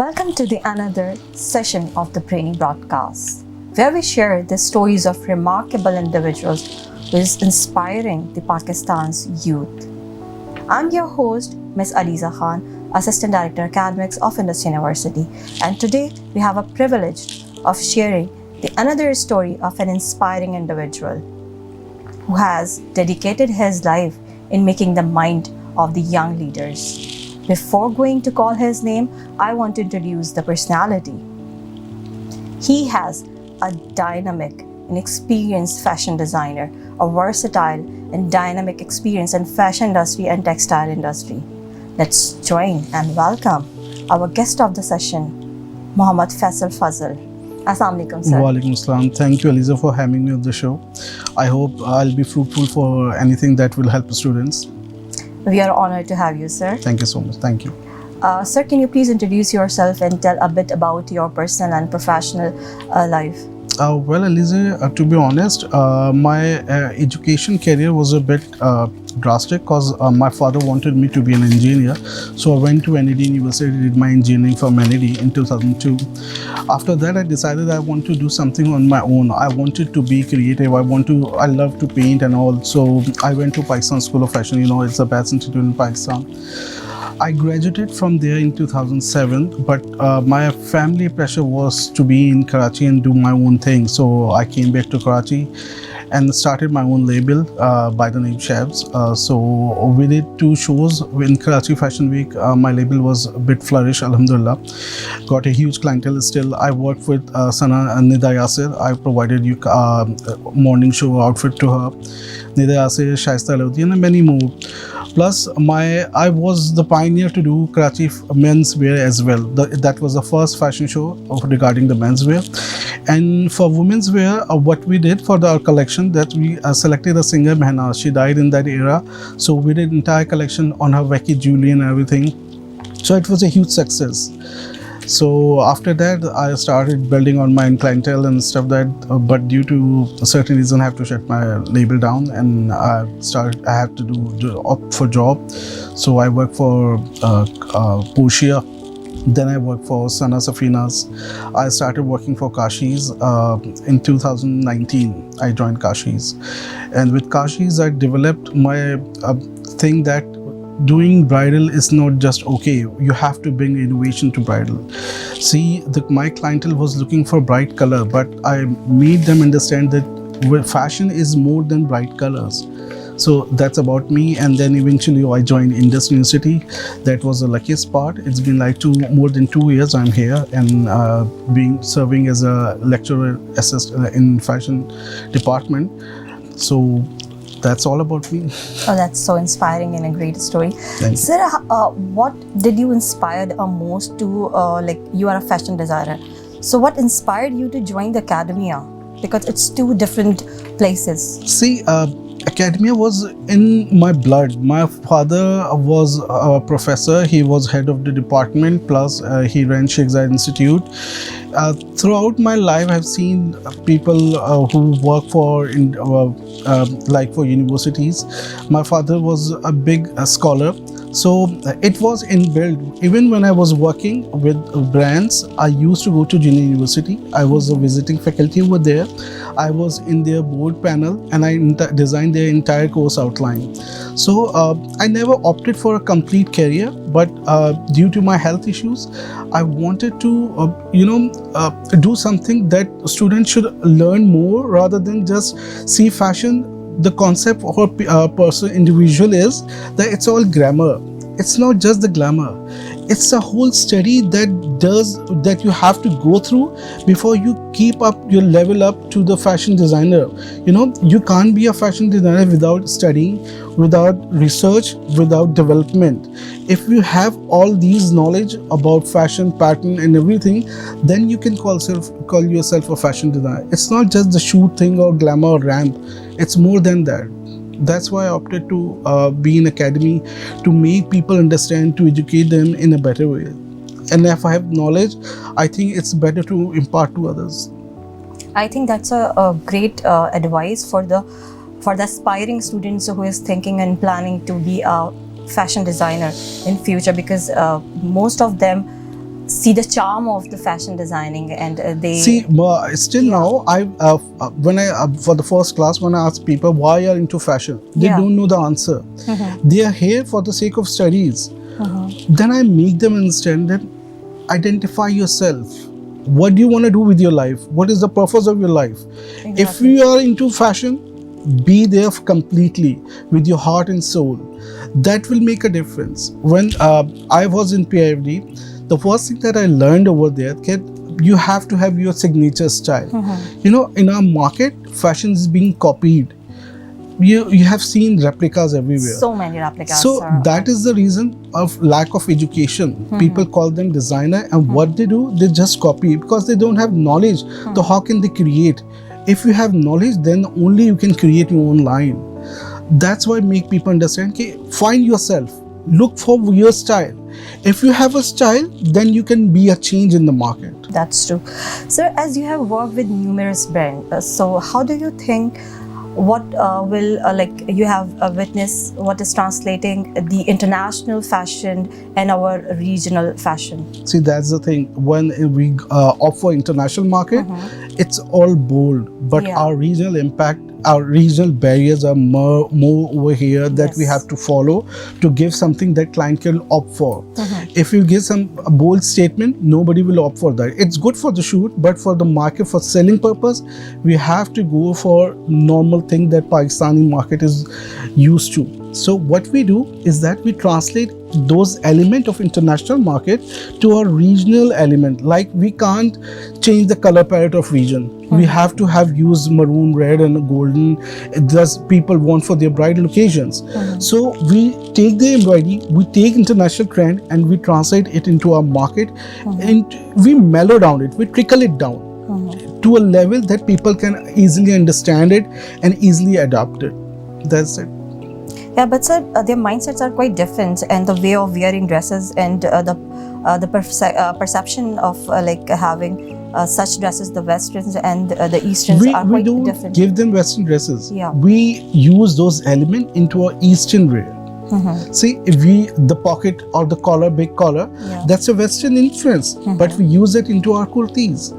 Welcome to the another session of the Brainy Broadcast, where we share the stories of remarkable individuals who is inspiring the Pakistan's youth. I'm your host, Ms. Aliza Khan, Assistant Director Academics of Indus University, and today we have a privilege of sharing the another story of an inspiring individual who has dedicated his life in making the mind of the young leaders. Before going to call his name, I want to introduce the personality. He has a dynamic and experienced fashion designer, a versatile and dynamic experience in fashion industry and textile industry. Let's join and welcome our guest of the session, Mr Faisal Fazal. Assalamu alaikum, sir. Walaikum assalam. Thank you, Aliza, for having me on the show. I hope I'll be fruitful for anything that will help the students. We are honored to have you, sir. Thank you so much. Thank you. Sir, can you please introduce yourself and tell a bit about your personal and professional life? Well, Aliza, to be honest, my education career was a bit drastic because my father wanted me to be an engineer. So I went to NED University, did my engineering from NED in 2002. After that, I decided I want to do something on my own. I wanted to be creative. I love to paint and all. So I went to Pakistan School of Fashion. You know, it's the best institute in Pakistan. I graduated from there in 2007, but my family pressure was to be in Karachi and do my own thing. So I came back to Karachi and started my own label by the name Shabs. So we did 2 shows in Karachi Fashion Week. My label was a bit flourish, alhamdulillah. Got a huge clientele still. I worked with Sana and Nida Yasir. I provided you morning show outfit to her. Nida Yasir, Shaista Lodi, and many more. Plus, I was the pioneer to do Karachi menswear as well. That was the first fashion show regarding the menswear. And for women's wear, what we did for our collection, that we selected a singer, Mehnaz. She died in that era. So we did entire collection on her wacky jewelry and everything. So it was a huge success. So after that, I started building on my clientele and stuff but due to a certain reason, I have to shut my label down and I have to opt for job. So I work for Portia. Then I worked for Sana Safinas. I started working for Kashi's in 2019. I joined Kashi's. And with Kashi's, I developed my thing that doing bridal is not just okay. You have to bring innovation to bridal. See, my clientele was looking for bright color, but I made them understand that fashion is more than bright colors. So that's about me. And then eventually I joined Indus University. That was the luckiest part. It's been like more than 2 years I'm here and serving as a lecturer assistant in fashion department. So that's all about me. Oh, that's so inspiring and a great story. Sir, what did you inspire most to, you are a fashion designer. So what inspired you to join the academia? Because it's 2 different places. See, academia was in my blood. My father was a professor. He was head of the department, plus he ran Sheikh Zayed Institute. Throughout my life, I've seen people who work for for universities. My father was a big scholar. So it was inbuilt. Even when I was working with brands, I used to go to Junior University. I was a visiting faculty over there. I was in their board panel and I designed their entire course outline. So I never opted for a complete career, but due to my health issues, I wanted to, do something that students should learn more rather than just see fashion. The concept of a person, individual is that it's all glamour. It's not just the glamour. It's a whole study that you have to go through before you keep up your level up to the fashion designer. You know, you can't be a fashion designer without studying, without research, without development. If you have all these knowledge about fashion, pattern and everything, then you can call yourself a fashion designer. It's not just the shoot thing or glamour or ramp. It's more than that. That's why I opted to be in academy, to make people understand, to educate them in a better way. And if I have knowledge, I think it's better to impart to others. I think that's a great advice for the aspiring students who is thinking and planning to be a fashion designer in future, because most of them see the charm of the fashion designing, and they See, still now, when I for the first class, when I ask people why you are into fashion, they Yeah. don't know the answer. They are here for the sake of studies. Then I make them understand that identify yourself. What do you want to do with your life? What is the purpose of your life? If Exactly. you are into fashion, be there completely with your heart and soul. That will make a difference. When I was in PIFD, the first thing that I learned over there, that you have to have your signature style. You know, in our market, fashion is being copied. You have seen replicas everywhere. so many replicas. So that is the reason of lack of education. People call them designer, and what they do, they just copy because they don't have knowledge. So how can they create? If you have knowledge, then only you can create your own line. That's why make people understand, okay, find yourself, look for your style. If you have a style, then you can be a change in the market. That's true. Sir, as you have worked with numerous brands, so how do you think what will like you have witnessed what is translating the international fashion and our regional fashion? See, that's the thing. When we offer international market, it's all bold, but Yeah. our regional impact, our regional barriers are more over here that we Yes. have to follow to give something that client can opt for. If you give a bold statement, nobody will opt for that. It's good for the shoot, but for the market, for selling purpose, we have to go for normal thing that Pakistani market is used to. So what we do is that we translate those element of international market to our regional element. Like we can't change the color palette of region. We have to have used maroon, red and golden. Does people want for their bridal occasions. So we take the embroidery, we take international trend and we translate it into our market, and we mellow down it, we trickle it down to a level that people can easily understand it and easily adapt it. That's it. Yeah, but sir, their mindsets are quite different, and the way of wearing dresses and the perception of like having such dresses, the westerns and the easterns are We quite don't different. give them western dresses. Yeah. We use those elements into our eastern wear. See, if the pocket or the collar, big collar, Yeah. that's a western influence, but we use it into our kurtis.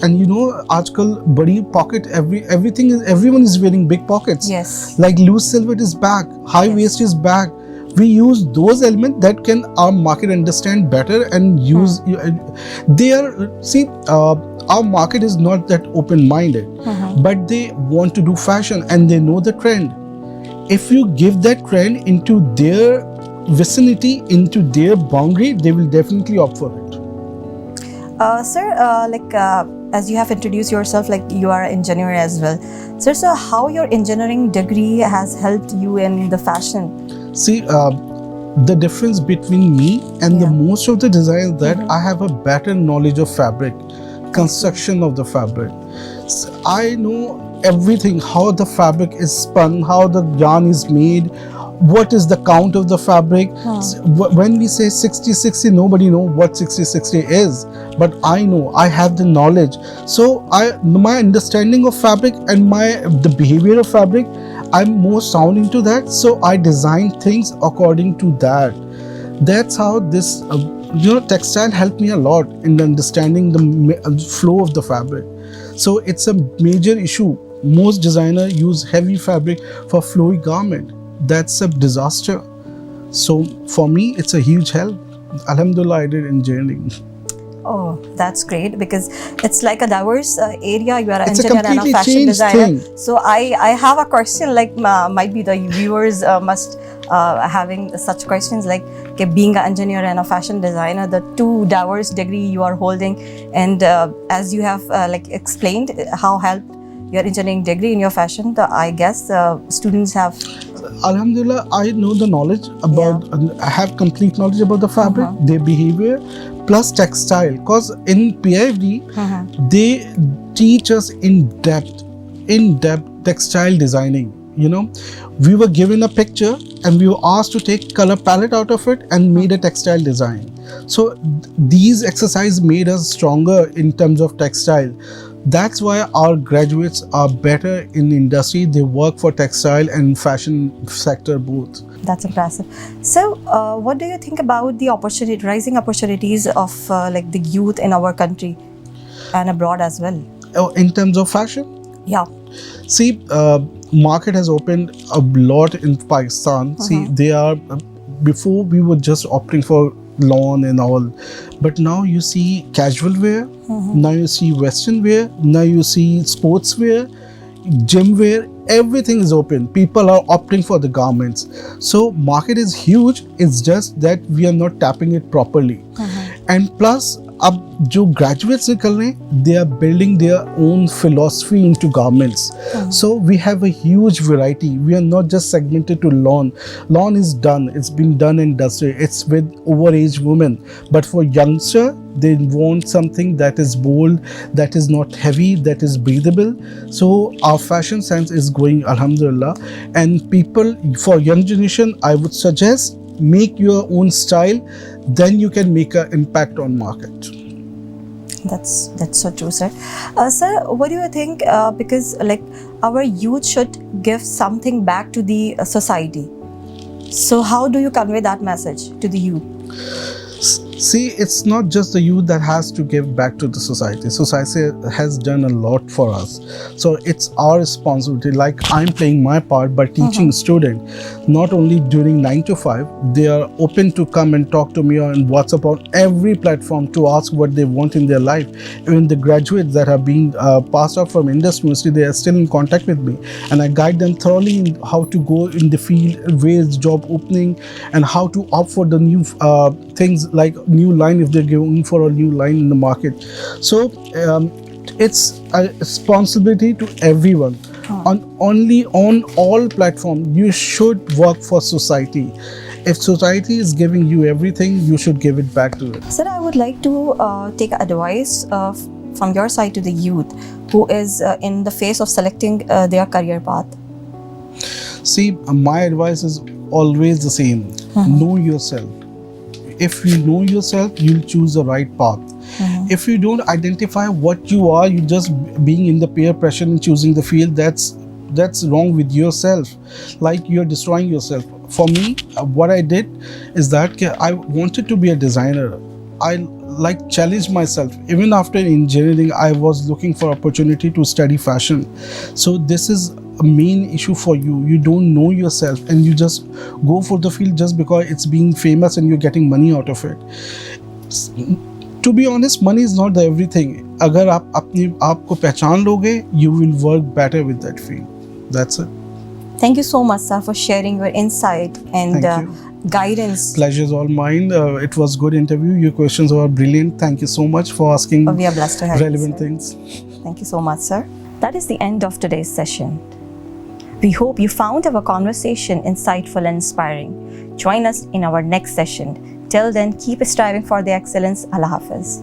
And you know, आजकल बड़ी pocket, everyone is wearing big pockets. Yes. Like loose silhouette is back, high Yes. waist is back. We use those elements that can our market understand better and use. They are our market is not that open-minded, but they want to do fashion and they know the trend. If you give that trend into their vicinity, into their boundary, they will definitely opt for it. Sir, as you have introduced yourself, like you are an engineer as well. Sir, so how your engineering degree has helped you in the fashion? See, the difference between me and the Yeah. most of the designers that I have a better knowledge of fabric, construction of the fabric. I know everything, how the fabric is spun, how the yarn is made, what is the count of the fabric. When we say 60-60, nobody knows what 60-60 is, but I know, I have the knowledge. So my understanding of fabric and the behavior of fabric, I'm more sound into that. So I design things according to that. That's how this textile helped me a lot in understanding the flow of the fabric. So it's a major issue. Most designers use heavy fabric for flowy garment. That's a disaster. So for me, it's a huge help. Alhamdulillah, I did engineering. Oh, that's great, because it's like a diverse area. You are an It's a engineer and a completely fashion changed designer. thing. So I have a question, like might be the viewers must having such questions like, okay, being an engineer and a fashion designer, the two diverse degree you are holding, and as you have like explained how helped your engineering degree in your fashion, I guess students have. Alhamdulillah, I know the knowledge about, I have complete knowledge about the fabric, their behavior, plus textile. Because in PIFD, they teach us in depth textile designing. You know, we were given a picture and we were asked to take color palette out of it and made a textile design. So these exercises made us stronger in terms of textile. That's why our graduates are better in industry. They work for textile and fashion sector both. That's impressive. So, what do you think about the rising opportunities of like the youth in our country and abroad as well? In terms of fashion, Yeah. see, market has opened a lot in Pakistan. See, they are before we were just opting for lawn and all, but now you see casual wear, now you see western wear, now you see sports wear, gym wear. Everything is open. People are opting for the garments. So market is huge. It's just that we are not tapping it properly. And plus, अब जो graduates निकल रहे हैं, they are building their own philosophy into garments. So we have a huge variety. We are not just segmented to lawn. Lawn is done. It's been done and dusted. It's with overage women. But for youngster, they want something that is bold, that is not heavy, that is breathable. So our fashion sense is going, alhamdulillah. And people, for young generation, I would suggest make your own style, then you can make an impact on market. That's so true, sir. Sir, what do you think? Because like our youth should give something back to the society. So how do you convey that message to the youth? See, it's not just the youth that has to give back to the society. Society has done a lot for us. So it's our responsibility. Like I'm playing my part by teaching students, not only during 9 to 5, they are open to come and talk to me on WhatsApp, on every platform to ask what they want in their life. Even the graduates that have been passed out from Indus University, they are still in contact with me. And I guide them thoroughly in how to go in the field, where is job opening, and how to opt for the new things like new line if they're going for a new line in the market. So it's a responsibility to everyone. On all platforms, you should work for society. If society is giving you everything, you should give it back to it. Sir, I would like to take advice from your side to the youth who is in the phase of selecting their career path. See, my advice is always the same. Know yourself. If you know yourself, you'll choose the right path. If you don't identify what you are, you just being in the peer pressure and choosing the field, that's wrong with yourself. Like you're destroying yourself. For me, what I did is that I wanted to be a designer. I like challenged myself. Even after engineering, I was looking for opportunity to study fashion. So this is a main issue for you. You don't know yourself and you just go for the field just because it's being famous and you're getting money out of it. To be honest, money is not the everything. अगर आप अपने आप को पहचान लोगे, you will work better with that field. That's it. Thank you so much, sir, for sharing your insight and guidance. Pleasure is all mine. It was good interview. Your questions were brilliant. Thank you so much for asking We are blessed to have relevant you, things. Thank you so much, sir. That is the end of today's session. We hope you found our conversation insightful and inspiring. Join us in our next session. Till then, keep striving for the excellence. Allah Hafiz.